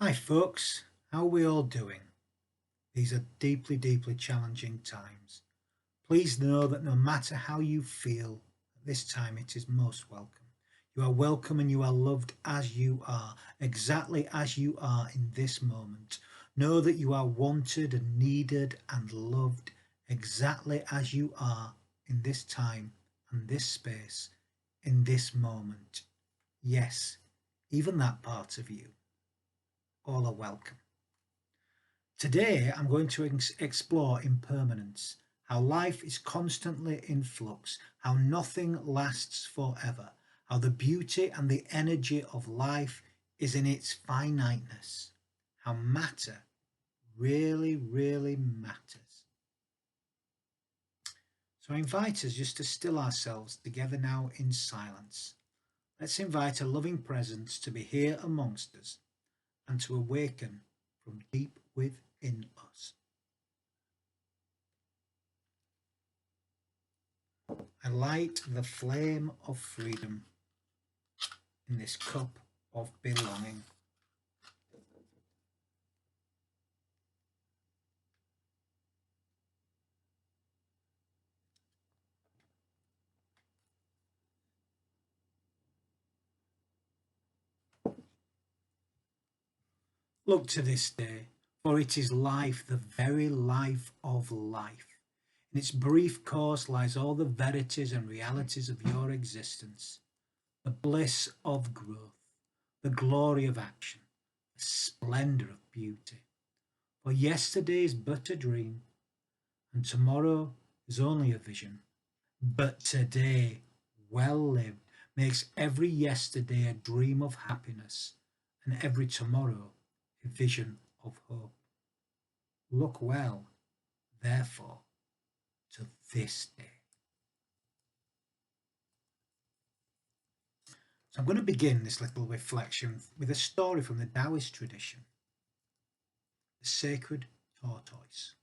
Hi folks, how are we all doing? These are deeply, deeply challenging times. Please know that no matter how you feel, at this time it is most welcome. You are welcome and you are loved as you are, exactly as you are in this moment. Know that you are wanted and needed and loved exactly as you are in this time and this space, in this moment. Yes, even that part of you. All are welcome. Today, I'm going to explore impermanence, how life is constantly in flux, how nothing lasts forever, how the beauty and the energy of life is in its finiteness, how matter really, really matters. So I invite us just to still ourselves together now in silence. Let's invite a loving presence to be here amongst us and to awaken from deep within us. I light the flame of freedom in this cup of belonging. Look to this day, for it is life, the very life of life. In its brief course lies all the verities and realities of your existence, the bliss of growth, the glory of action, the splendor of beauty. For yesterday is but a dream, and tomorrow is only a vision. But today, well lived, makes every yesterday a dream of happiness, and every tomorrow a vision of hope. Look well, therefore, to this day. So I'm going to begin this little reflection with a story from the Taoist tradition, the sacred tortoise.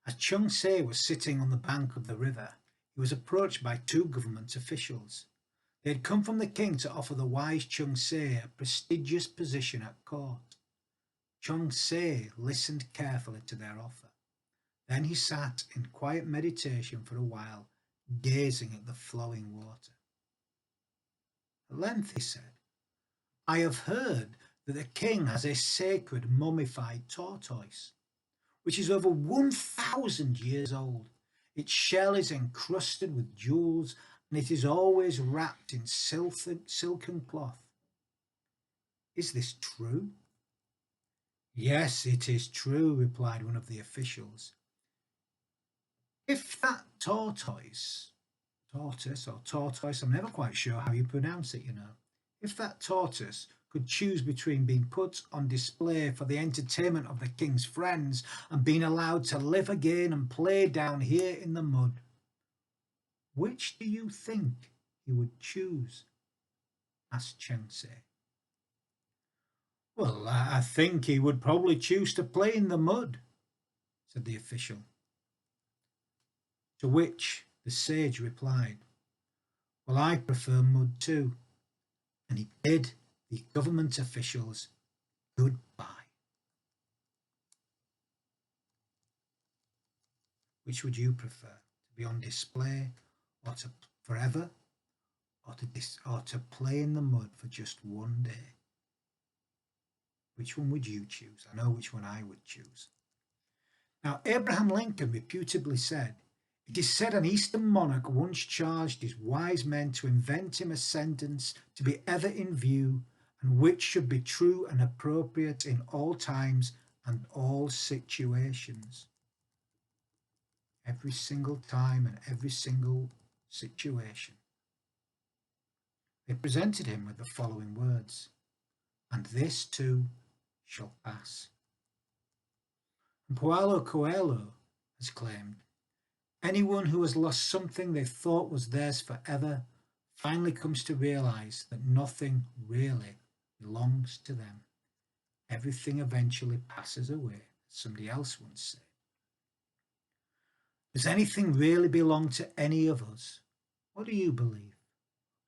As Chung Se was sitting on the bank of the river, he was approached by two government officials. They had come from the king to offer the wise Chung Se a prestigious position at court. Chung Se listened carefully to their offer. Then he sat in quiet meditation for a while, gazing at the flowing water. At length he said, I have heard that the king has a sacred mummified tortoise, which is over 1,000 years old. Its shell is encrusted with jewels, and it is always wrapped in silken cloth. Is this true? Yes, it is true, replied one of the officials. If that tortoise, I'm never quite sure how you pronounce it, If that tortoise could choose between being put on display for the entertainment of the king's friends and being allowed to live again and play down here in the mud, which do you think he would choose? Asked Chen Se. Well, I think he would probably choose to play in the mud, said the official. To which the sage replied, well, I prefer mud too. And he bid the government officials goodbye. Which would you prefer? To be on display or to forever, or to play in the mud for just one day? Which one would you choose? I know which one I would choose. Now, Abraham Lincoln reputably said, it is said an Eastern monarch once charged his wise men to invent him a sentence to be ever in view, and which should be true and appropriate in all times and all situations. Every single time and every single situation. They presented him with the following words, and this too shall pass. And Paulo Coelho has claimed, anyone who has lost something they thought was theirs forever finally comes to realize that nothing really belongs to them. Everything eventually passes away, as somebody else once said. Does anything really belong to any of us? What do you believe?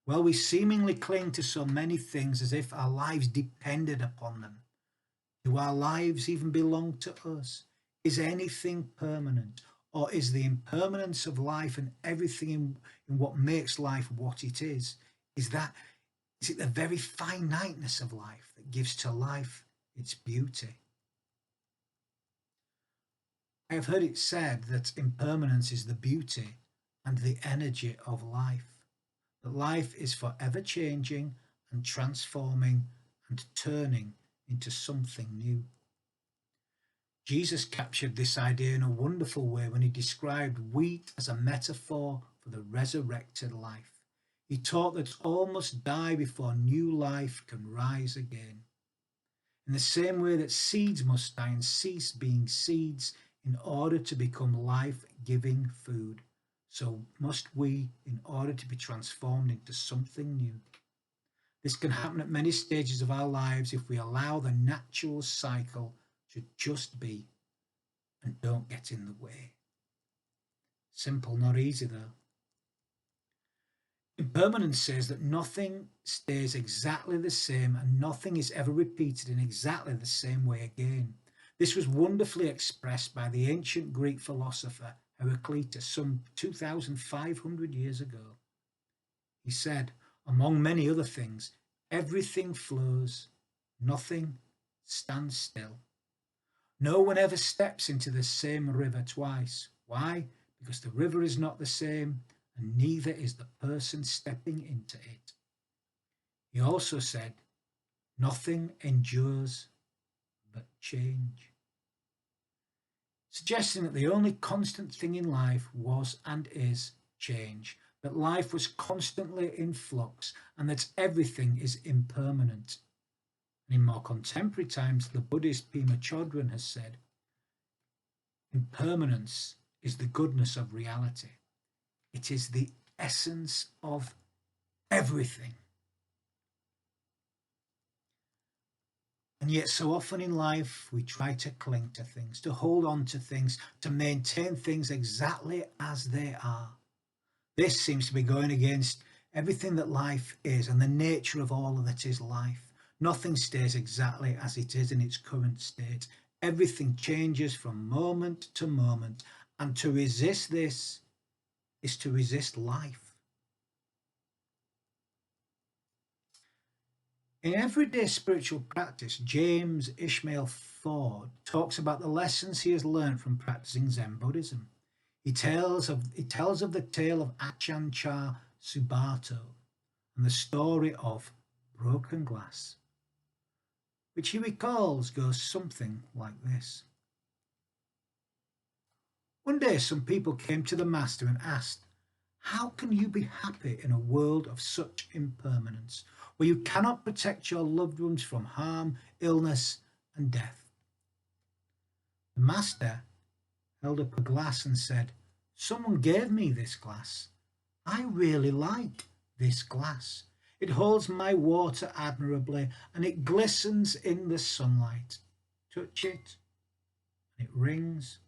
Well, we seemingly cling to so many things as if our lives depended upon them. Do our lives even belong to us? Is anything permanent? Or is the impermanence of life and everything in what makes life what it is it the very finiteness of life that gives to life its beauty? I have heard it said that impermanence is the beauty and the energy of life, that life is forever changing and transforming and turning into something new. Jesus captured this idea in a wonderful way when he described wheat as a metaphor for the resurrected life. He taught that all must die before new life can rise again. In the same way that seeds must die and cease being seeds in order to become life-giving food, so must we in order to be transformed into something new. This can happen at many stages of our lives if we allow the natural cycle to just be and don't get in the way. Simple, not easy though. Impermanence says that nothing stays exactly the same and nothing is ever repeated in exactly the same way again. This was wonderfully expressed by the ancient Greek philosopher Heraclitus some 2,500 years ago. He said, among many other things, everything flows, nothing stands still. No one ever steps into the same river twice. Why? Because the river is not the same, and neither is the person stepping into it. He also said, nothing endures but change, suggesting that the only constant thing in life was and is change, that life was constantly in flux, and that everything is impermanent. And in more contemporary times, the Buddhist Pema Chodron has said, impermanence is the goodness of reality. It is the essence of everything. And yet so often in life, we try to cling to things, to hold on to things, to maintain things exactly as they are. This seems to be going against everything that life is and the nature of all that is life. Nothing stays exactly as it is in its current state. Everything changes from moment to moment, and to resist this is to resist life. In everyday spiritual practice, James Ishmael Ford talks about the lessons he has learned from practicing Zen Buddhism. He tells of the tale of Achan Chah Subato and the story of broken glass, which he recalls goes something like this. One day some people came to the master and asked, how can you be happy in a world of such impermanence, where you cannot protect your loved ones from harm, illness, and death? The master held up a glass and said, someone gave me this glass. I really like this glass. It holds my water admirably and it glistens in the sunlight. Touch it and it rings.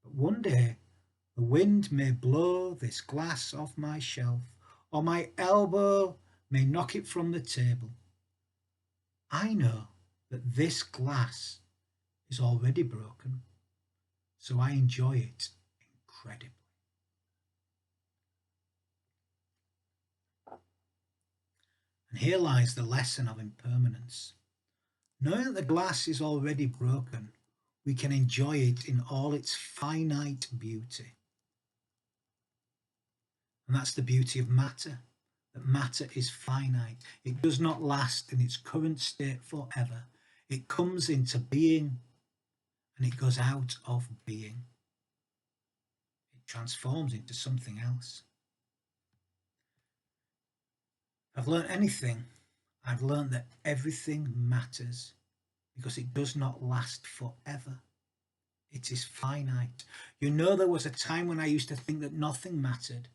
But one day the wind may blow this glass off my shelf, or my elbow may knock it from the table. I know that this glass is already broken, so I enjoy it incredibly. And here lies the lesson of impermanence. Knowing that the glass is already broken, we can enjoy it in all its finite beauty. And that's the beauty of matter, that matter is finite. It does not last in its current state forever. It comes into being and it goes out of being. It transforms into something else. If I've learned anything, I've learned that everything matters because it does not last forever. It is finite. You know, there was a time when I used to think that nothing mattered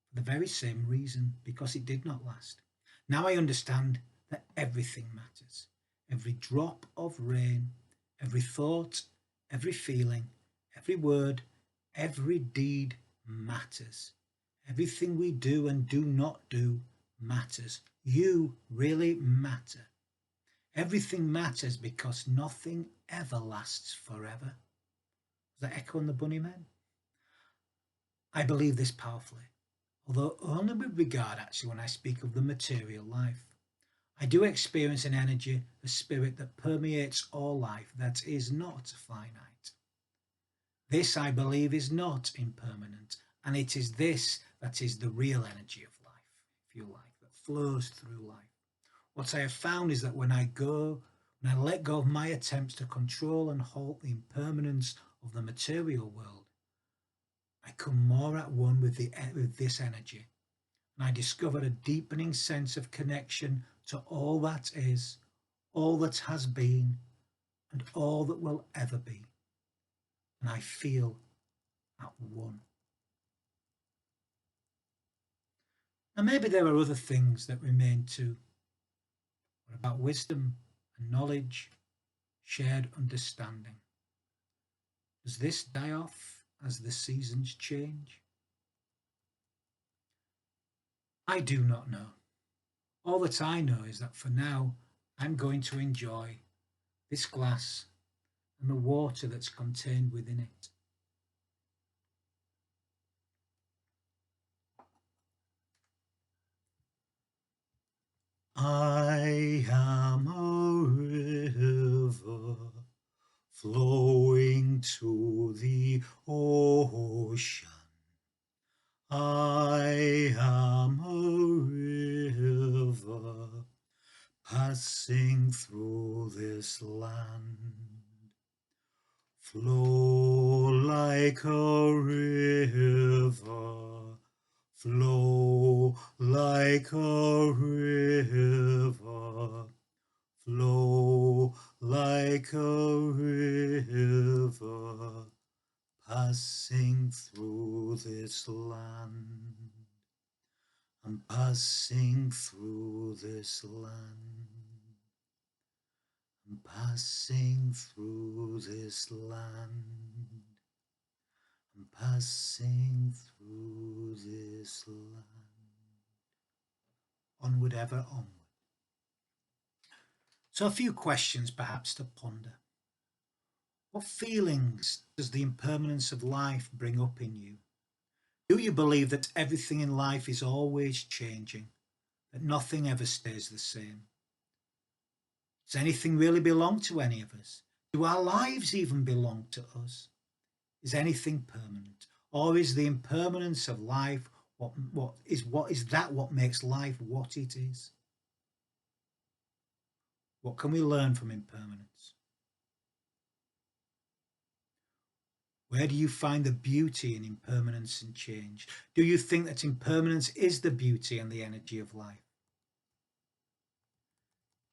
for the very same reason, because it did not last. Now I understand that everything matters. Every drop of rain, every thought, every feeling, every word, every deed matters. Everything we do and do not do matters. You really matter. Everything matters because nothing ever lasts forever. Does that echo on the Bunnymen? I believe this powerfully, although only with regard actually when I speak of the material life. I do experience an energy, a spirit that permeates all life that is not finite. This, I believe, is not impermanent, and it is this that is the real energy of life, if you like, that flows through life. What I have found is that when I let go of my attempts to control and halt the impermanence of the material world, I come more at one with this energy, and I discover a deepening sense of connection to all that is, all that has been, and all that will ever be. And I feel at one. Now, maybe there are other things that remain too. What about wisdom and knowledge, shared understanding? Does this die off as the seasons change? I do not know. All that I know is that for now, I'm going to enjoy this glass and the water that's contained within it. I am a river flowing to the ocean. I am a river passing through this land. Flow like a river, flow like a river, flow like a river, passing through this land. I'm passing through this land. I'm passing through this land. I'm passing through this land. Onward, ever onward. So a few questions perhaps to ponder. What feelings does the impermanence of life bring up in you? Do you believe that everything in life is always changing, that nothing ever stays the same? Does anything really belong to any of us? Do our lives even belong to us? Is anything permanent? Or is the impermanence of life what makes life what it is? What can we learn from impermanence? Where do you find the beauty in impermanence and change? Do you think that impermanence is the beauty and the energy of life?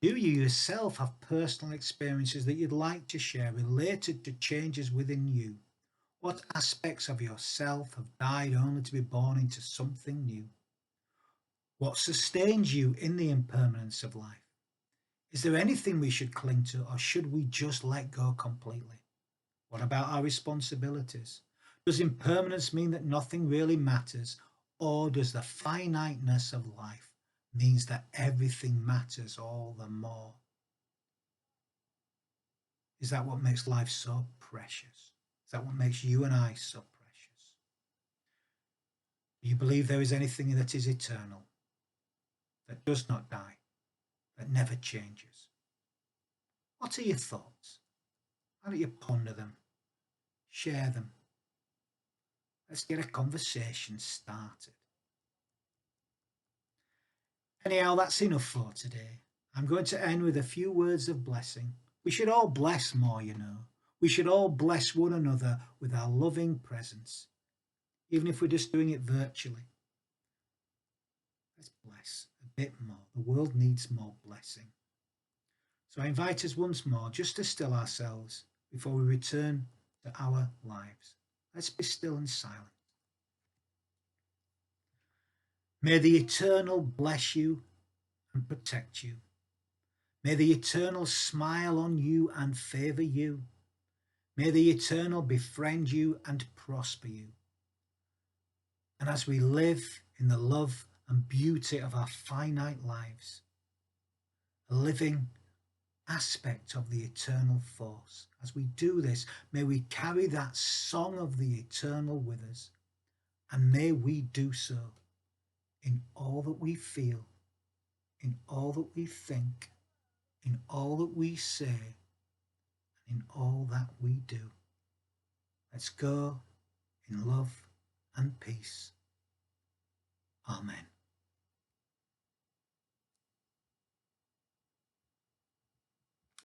Do you yourself have personal experiences that you'd like to share related to changes within you? What aspects of yourself have died only to be born into something new? What sustains you in the impermanence of life? Is there anything we should cling to, or should we just let go completely? What about our responsibilities? Does impermanence mean that nothing really matters, or does the finiteness of life means that everything matters all the more? Is that what makes life so precious? Is that what makes you and I so precious? Do you believe there is anything that is eternal, that does not die, that never changes? What are your thoughts? Why don't you ponder them? Share them. Let's get a conversation started. Anyhow, that's enough for today. I'm going to end with a few words of blessing. We should all bless more, you know. We should all bless one another with our loving presence, even if we're just doing it virtually. Let's bless a bit more. The world needs more blessing. So I invite us once more just to still ourselves before we return to our lives. Let's be still and silent. May the Eternal bless you and protect you. May the Eternal smile on you and favour you. May the Eternal befriend you and prosper you. And as we live in the love and beauty of our finite lives, a living aspect of the eternal force. As we do this, may we carry that song of the eternal with us, and may we do so in all that we feel, in all that we think, in all that we say, and in all that we do. Let's go in love and peace.